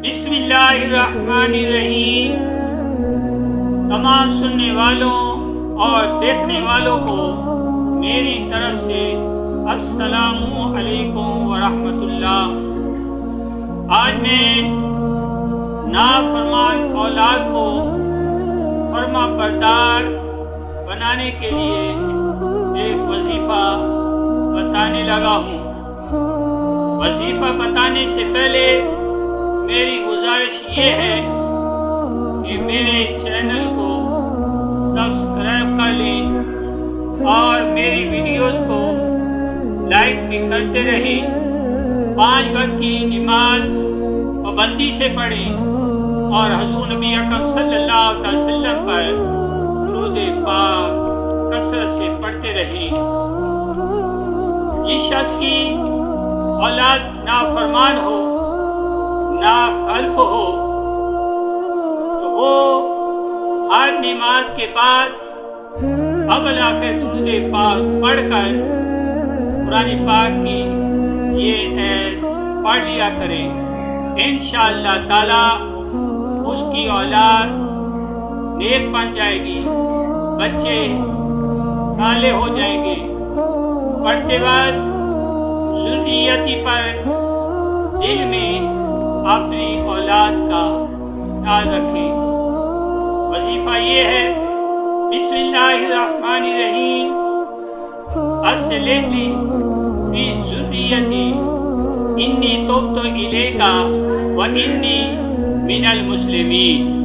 بسم اللہ الرحمن الرحیم۔ تمام سننے والوں اور دیکھنے والوں کو میری طرف سے السلام علیکم ورحمۃ اللہ۔ آج میں نافرمان اولاد کو فرما بردار بنانے کے لیے ایک وظیفہ بتانے لگا ہوں۔ وظیفہ بتانے سے پہلے میری گزارش یہ ہے کہ میرے چینل کو سبسکرائب کر لیں اور میری ویڈیوز کو لائک بھی کرتے رہیں۔ 5 وقت کی نماز پابندی سے پڑھیں اور حضور نبی اکرم صلی اللہ علیہ وسلم پر درود پاک کثرت سے پڑھتے رہیں۔ جس شخص کی اولاد نافرمان ہو، ناخلف ہو، تو وہ ہر نماز کے بعد قبل آخر درود پاک پڑھ کر قرآن پاک کی یہ آیت پڑھ لیا کرے۔ انشاءاللہ تعالی اس کی اولاد نیک بن جائے گی، بچے صالح ہو جائیں گے۔ پڑھتے وقت ذریتی پر دل میں اپنی اولاد کا خیال رکھیں۔ وظیفہ یہ ہے، بسم اللہ الرحمن الرحیم، اصلح فی ذریتی انی تبت الیک وانی من المسلمین۔